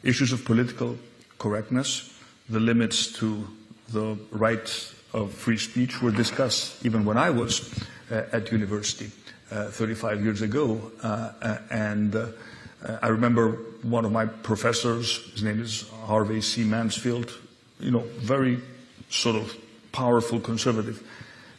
issues of political correctness, the limits to the right of free speech were discussed even when I was at university 35 years ago. I remember one of my professors, his name is Harvey C. Mansfield, very sort of powerful conservative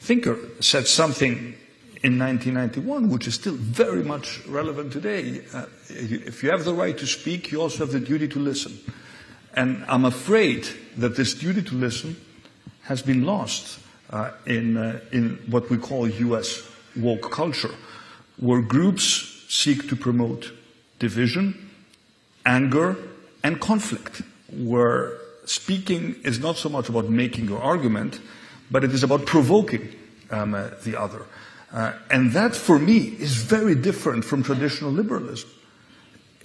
thinker, said something in 1991, which is still very much relevant today. If you have the right to speak, you also have the duty to listen. And I'm afraid that this duty to listen has been lost in what we call US woke culture, where groups seek to promote division, anger, and conflict, where speaking is not so much about making your argument, but it is about provoking the other. And that, for me, is very different from traditional liberalism.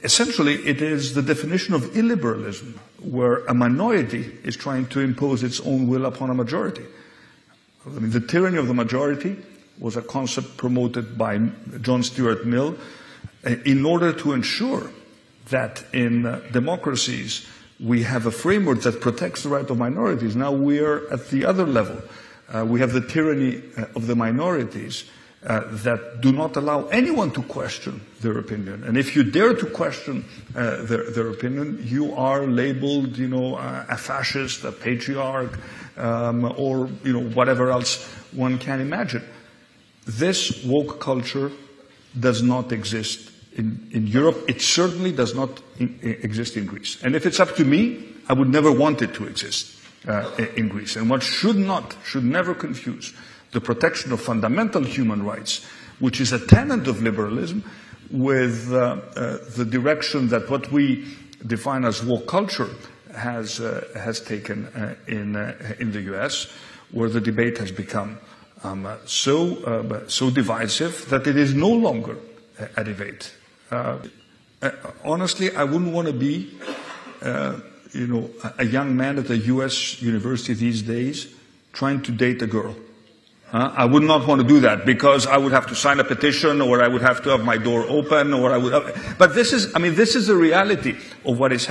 Essentially, it is the definition of illiberalism, where a minority is trying to impose its own will upon a majority. I mean, the tyranny of the majority was a concept promoted by John Stuart Mill in order to ensure that in democracies we have a framework that protects the right of minorities. Now we are at the other level. We have the tyranny of the minorities that do not allow anyone to question their opinion. And if you dare to question their opinion, you are labeled, a fascist, a patriarch, or, whatever else one can imagine. This woke culture does not exist in Europe. It certainly does not exist in Greece. And if it's up to me, I would never want it to exist in Greece. And one should never confuse the protection of fundamental human rights, which is a tenet of liberalism, with the direction that what we define as woke culture has taken in the US, where the debate has become so divisive that it is no longer a debate. Honestly, I wouldn't want to be, a young man at a US university these days trying to date a girl. I would not want to do that, because I would have to sign a petition, or I would have to have my door open, or I would have, but this is the reality of what is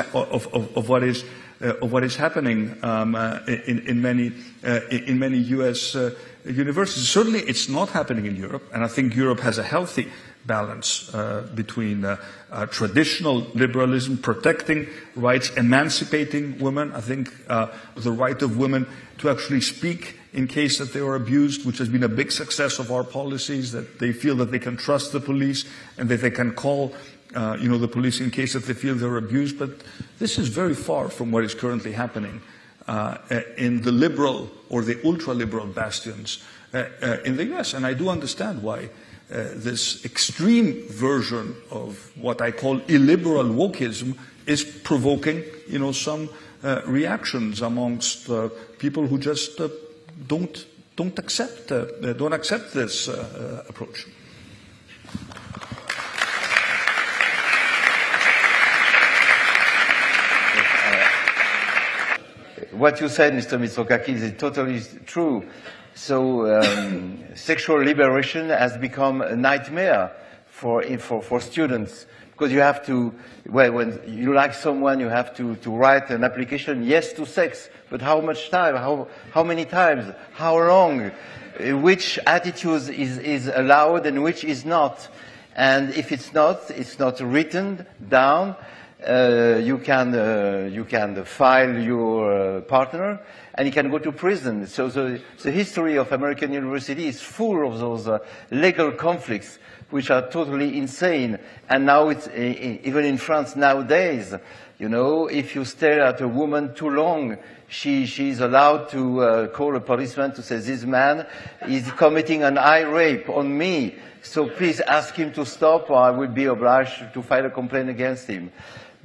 happening in many US universities. Certainly, it's not happening in Europe, and I think Europe has a healthy balance between traditional liberalism, protecting rights, emancipating women. I think the right of women to actually speak in case that they are abused, which has been a big success of our policies, that they feel that they can trust the police and that they can call the police in case that they feel they're abused. But this is very far from what is currently happening in the liberal or the ultra-liberal bastions in the US. And I do understand why this extreme version of what I call illiberal wokeism is provoking, some reactions amongst people who just don't accept this approach. What you said, Mr. Mitsokaki, is totally true. So sexual liberation has become a nightmare for students, because you have to, when you like someone, you have to write an application, yes to sex, but how much time, how many times, how long, which attitudes is allowed and which is not. And if it's not written down, you can file your partner, and you can go to prison. So the history of American university is full of those legal conflicts, which are totally insane. And now it's even in France nowadays. If you stare at a woman too long, she's allowed to call a policeman to say, "This man is committing an eye rape on me. So please ask him to stop, or I will be obliged to file a complaint against him."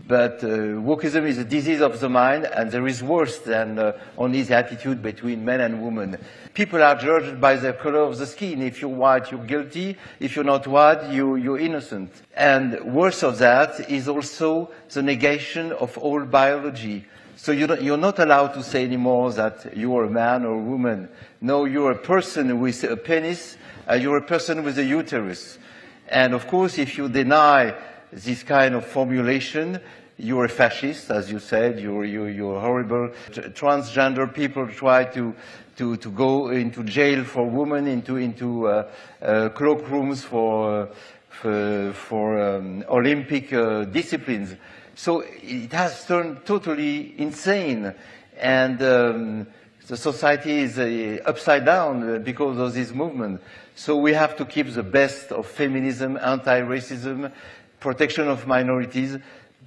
But wokeism is a disease of the mind, and there is worse than only the attitude between men and women. People are judged by the color of the skin. If you're white, you're guilty. If you're not white, you're innocent. And worse of that is also the negation of all biology. So you're not allowed to say anymore that you're a man or a woman. No, you're a person with a penis, you're a person with a uterus. And of course, if you deny this kind of formulation, you're a fascist, as you said, you're horrible. Transgender people try to go into jail for women, into cloakrooms for Olympic disciplines. So it has turned totally insane, and the society is upside down because of this movement. So we have to keep the best of feminism, anti-racism, protection of minorities,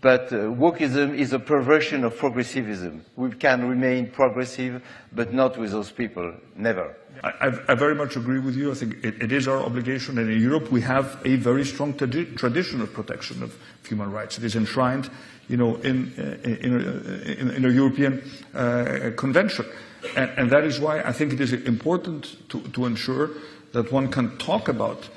but wokeism is a perversion of progressivism. We can remain progressive, but not with those people, never. I very much agree with you. I think it is our obligation, and in Europe we have a very strong tradition of protection of human rights. It is enshrined, you know, in a European convention, and that is why I think it is important to ensure that one can talk about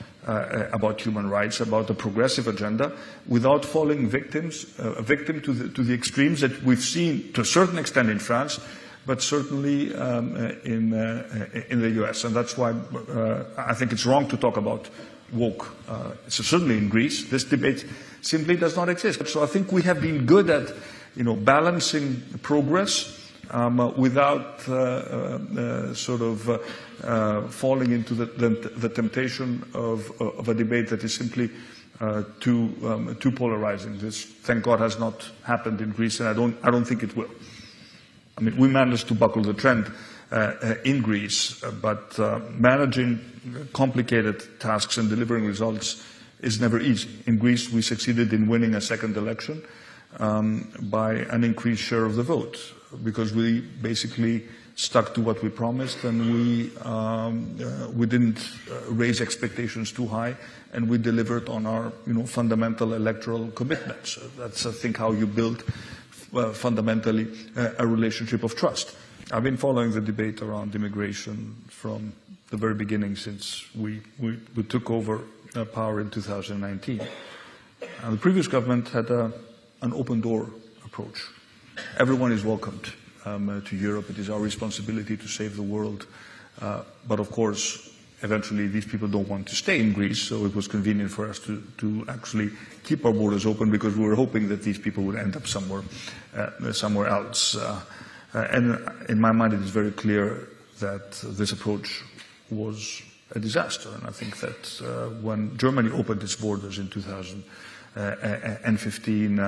human rights, about the progressive agenda, without falling victim to the extremes that we've seen to a certain extent in France, but certainly in the US. And that's why I think it's wrong to talk about woke. So certainly in Greece, this debate simply does not exist. So I think we have been good at, you know, balancing progress without sort of falling into the temptation of a debate that is simply too polarizing. This, thank God, has not happened in Greece, and I don't think it will. I mean, we managed to buckle the trend in Greece, but managing complicated tasks and delivering results is never easy. In Greece, we succeeded in winning a second election by an increased share of the vote, because we basically stuck to what we promised, and we didn't raise expectations too high, and we delivered on our, you know, fundamental electoral commitments. That's, I think, how you build fundamentally a relationship of trust. I've been following the debate around immigration from the very beginning, since we took over power in 2019. And the previous government had an open door approach. Everyone is welcomed to Europe. It is our responsibility to save the world. But of course, eventually these people don't want to stay in Greece, so it was convenient for us to actually keep our borders open, because we were hoping that these people would end up somewhere else. And in my mind, it is very clear that this approach was a disaster. And I think that when Germany opened its borders in 2015,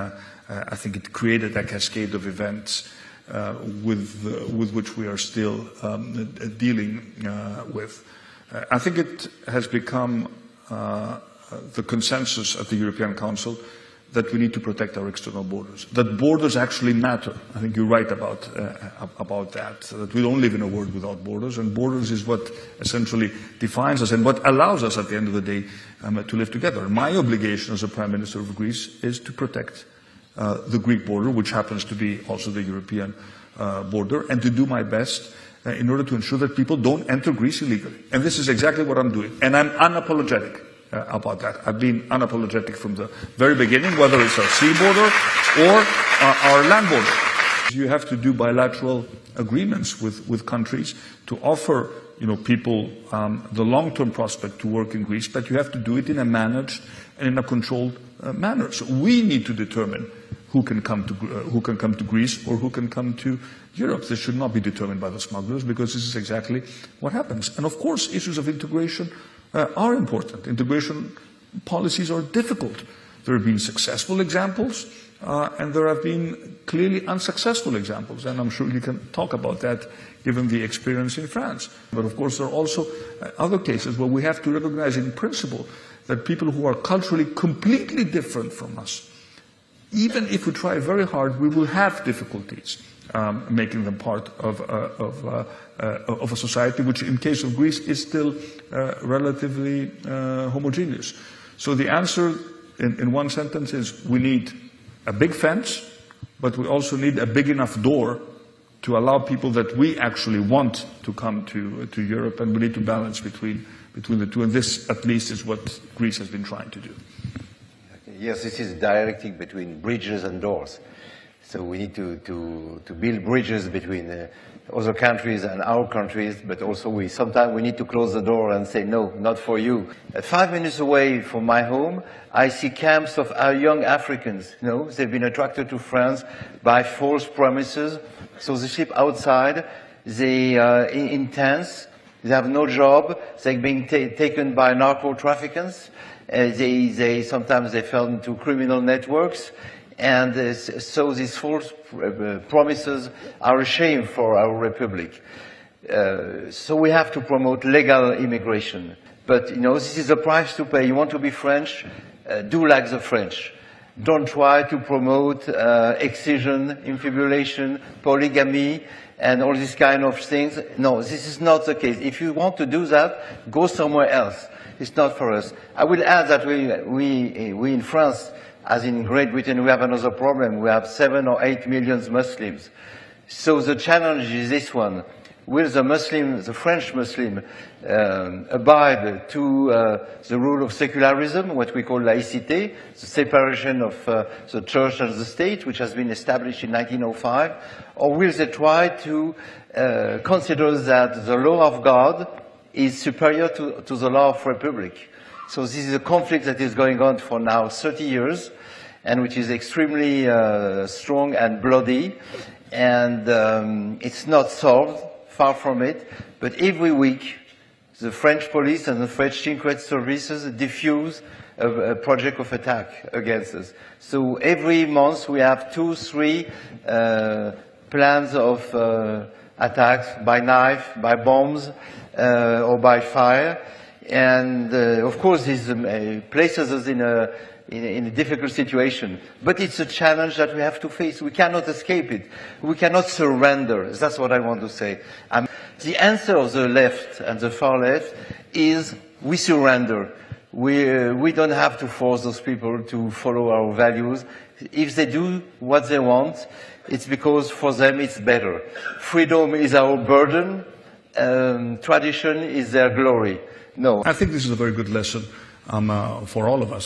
I think it created a cascade of events with which we are still dealing with. I think it has become the consensus at the European Council that we need to protect our external borders, that borders actually matter. I think you're right about that we don't live in a world without borders, and borders is what essentially defines us and what allows us at the end of the day to live together. My obligation as a Prime Minister of Greece is to protect the Greek border, which happens to be also the European border, and to do my best in order to ensure that people don't enter Greece illegally. And this is exactly what I'm doing. And I'm unapologetic about that. I've been unapologetic from the very beginning, whether it's our sea border or our land border. You have to do bilateral agreements with countries to offer, you know, people the long-term prospect to work in Greece, but you have to do it in a managed and in a controlled manner. So we need to determine who can come to Greece or who can come to Europe. This should not be determined by the smugglers, because this is exactly what happens. And of course, issues of integration are important. Integration policies are difficult. There have been successful examples, and there have been clearly unsuccessful examples, and I'm sure you can talk about that given the experience in France. But of course, there are also other cases where we have to recognize in principle that people who are culturally completely different from us, even if we try very hard, we will have difficulties making them part of a society which, in case of Greece, is still relatively homogeneous. So the answer, in one sentence, is we need a big fence, but we also need a big enough door to allow people that we actually want to come to Europe, and we need to balance between the two. And this, at least, is what Greece has been trying to do. Yes, this is a dialectic between bridges and doors. So we need to build bridges between other countries and our countries, but also sometimes we need to close the door and say, no, not for you. 5 minutes away from my home, I see camps of young Africans. You know, they've been attracted to France by false promises. So they sleep outside, they are in tents, they have no job, they're being taken by narco-traffickers, sometimes they fell into criminal networks. And so these false promises are a shame for our republic. So we have to promote legal immigration. But, you know, this is a price to pay. You want to be French? Do like the French. Don't try to promote excision, infibulation, polygamy, and all these kind of things. No, this is not the case. If you want to do that, go somewhere else. It's not for us. I will add that we in France, as in Great Britain, we have another problem. We have 7 or 8 million Muslims. So the challenge is this one. Will the French Muslim, abide to the rule of secularism, what we call laïcité, the separation of the church and the state, which has been established in 1905, or will they try to consider that the law of God is superior to the law of republic? So this is a conflict that is going on for now 30 years, and which is extremely strong and bloody, and it's not solved, far from it, but every week the French police and the French secret services diffuse a project of attack against us. So every month we have 2-3 plans of attacks by knife, by bombs, or by fire. And of course this places us in a difficult situation. But it's a challenge that we have to face. We cannot escape it. We cannot surrender. That's what I want to say. The answer of the left and the far left is we surrender. We don't have to force those people to follow our values. If they do what they want, it's because for them it's better. Freedom is our burden. Tradition is their glory. No. I think this is a very good lesson for all of us.